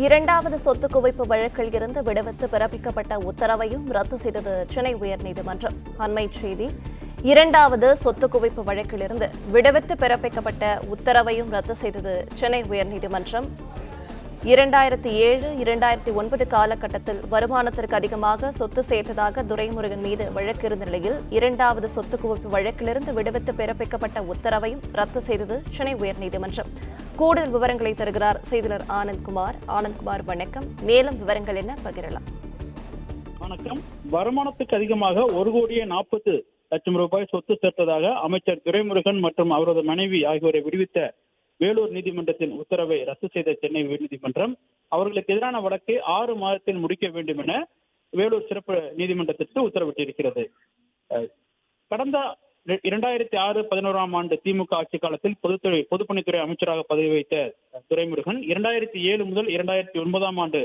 இரண்டாவது சொத்து குவிப்பு வழக்கில் இருந்து விடுவித்து பிறப்பிக்கப்பட்ட உத்தரவையும் ரத்து செய்தது சென்னை உயர்நீதிமன்றம். அண்மைச் செய்தி. இரண்டாவது சொத்து குவிப்பு வழக்கிலிருந்து விடுவித்து பிறப்பிக்கப்பட்ட உத்தரவையும் ரத்து செய்தது சென்னை உயர்நீதிமன்றம். 2007, 2009 காலகட்டத்தில் வருமானத்திற்கு அதிகமாக சொத்து சேர்த்ததாக துரைமுருகன் மீது வழக்கு இருந்த நிலையில் இரண்டாவது சொத்து குவிப்பு வழக்கிலிருந்து விடுவித்து பிறப்பிக்கப்பட்ட உத்தரவையும் ரத்து செய்தது சென்னை உயர்நீதிமன்றம். கூடுதல் விவரங்களை தருகிறார் செய்தியாளர் ஆனந்த்குமார். ஆனந்த்குமார், வணக்கம். மேலும் விவரங்கள் என்ன பகிரலாம்? வணக்கம். வருமானத்துக்கு அதிகமாக 1,40,00,000 ரூபாய் சொத்து சேர்த்ததாக அமைச்சர் துரைமுருகன் மற்றும் அவரது மனைவி ஆகியோரை விடுவித்த வேலூர் நீதிமன்றத்தின் உத்தரவை ரத்து செய்த சென்னை உயர்நீதிமன்றம் அவர்களுக்கு எதிரான வழக்கை 6 மாதத்தில் முடிக்க வேண்டும் என வேலூர் சிறப்பு நீதிமன்றத்திற்கு உத்தரவிட்டிருக்கிறது. கடந்த 2006-11ஆம் ஆண்டு திமுக ஆட்சி காலத்தில் பொதுப்பணித்துறை அமைச்சராக பதவி வைத்த துரைமுருகன் 2007 முதல் 2009ஆம் ஆண்டு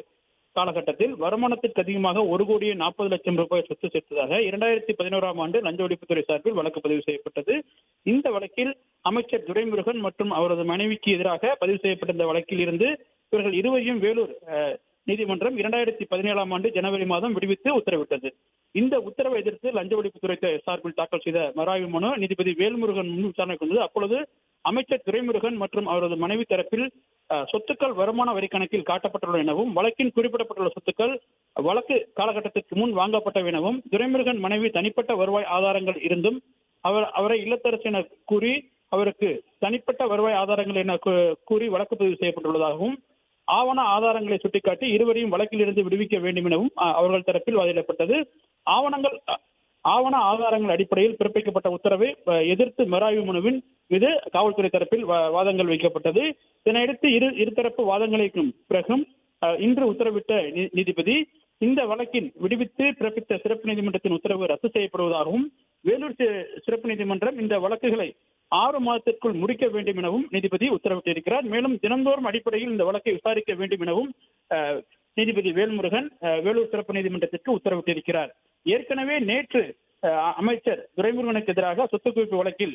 காலகட்டத்தில் வருமானத்திற்கு அதிகமாக 1,40,00,000 ரூபாய் சொத்து சேர்த்ததாக 2011ஆம் ஆண்டு லஞ்ச ஒழிப்புத்துறை சார்பில் வழக்கு பதிவு செய்யப்பட்டது. இந்த வழக்கில் அமைச்சர் துரைமுருகன் மற்றும் அவரது மனைவிக்கு எதிராக பதிவு செய்யப்பட்ட இந்த வழக்கில் இருந்து இவர்கள் இருவரையும் வேலூர் நீதிமன்றம் 2017ஆம் ஆண்டு ஜனவரி மாதம் விடுவித்து உத்தரவிட்டது. இந்த உத்தரவை எதிர்த்து லஞ்ச ஒழிப்புத்துறை சார்பில் தாக்கல் செய்த மறாய்வு மனு நீதிபதி வேல்முருகன் முன் விசாரணைக்கு வந்தது. அப்பொழுது அமைச்சர் துரைமுருகன் மற்றும் அவரது மனைவி தரப்பில் சொத்துக்கள் வருமான வரி கணக்கில் காட்டப்பட்டுள்ள எனவும் வழக்கில் குறிப்பிடப்பட்டுள்ள சொத்துக்கள் வழக்கு காலகட்டத்திற்கு முன் வாங்கப்பட்டவை எனவும் துரைமுருகன் மனைவி தனிப்பட்ட வருவாய் ஆதாரங்கள் இருந்தும் அவரை இல்லத்தரசு என கூறி அவருக்கு தனிப்பட்ட வருவாய் ஆதாரங்கள் என கூறி வழக்கு பதிவு செய்யப்பட்டுள்ளதாகவும் ஆவண ஆதாரங்களை சுட்டிக்காட்டி இருவரையும் வழக்கில் இருந்து விடுவிக்க வேண்டும் எனவும் அவர்கள் தரப்பில் வாதிடப்பட்டது. ஆவண ஆதாரங்கள் அடிப்படையில் பிறப்பிக்கப்பட்ட உத்தரவை எதிர்த்து மறாய்வு மனுவின் மீது காவல்துறை தரப்பில் வாதங்கள் வைக்கப்பட்டது. இதனையடுத்து இருதரப்பு வாதங்களுக்கும் பிறகும் இன்று உத்தரவிட்ட நீதிபதி இந்த வழக்கில் விடுவித்து பிறப்பித்த சிறப்பு நீதிமன்றத்தின் உத்தரவு ரத்து செய்யப்படுவதாகவும் வேலூர் சிறப்பு நீதிமன்றம் இந்த வழக்குகளை 6 மாதத்திற்குள் முடிக்க வேண்டும் எனவும் நீதிபதி உத்தரவிட்டிருக்கிறார். மேலும் தினந்தோறும் அடிப்படையில் இந்த வழக்கை விசாரிக்க வேண்டும் எனவும் நீதிபதி வேல்முருகன் வேலூர் சிறப்பு நீதிமன்றத்திற்கு உத்தரவிட்டிருக்கிறார். ஏற்கனவே நேற்று அமைச்சர் துரைமுருகனுக்கு எதிராக சொத்து குவிப்பு வழக்கில்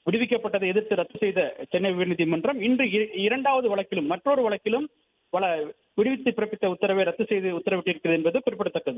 விடுவிக்கப்பட்டதை எதிர்த்து ரத்து செய்த சென்னை உயர்நீதிமன்றம் இன்று இரண்டாவது வழக்கிலும் மற்றொரு வழக்கிலும் விடுவித்து பிறப்பித்த உத்தரவை ரத்து செய்து உத்தரவிட்டிருக்கிறது என்பது குறிப்பிடத்தக்கது.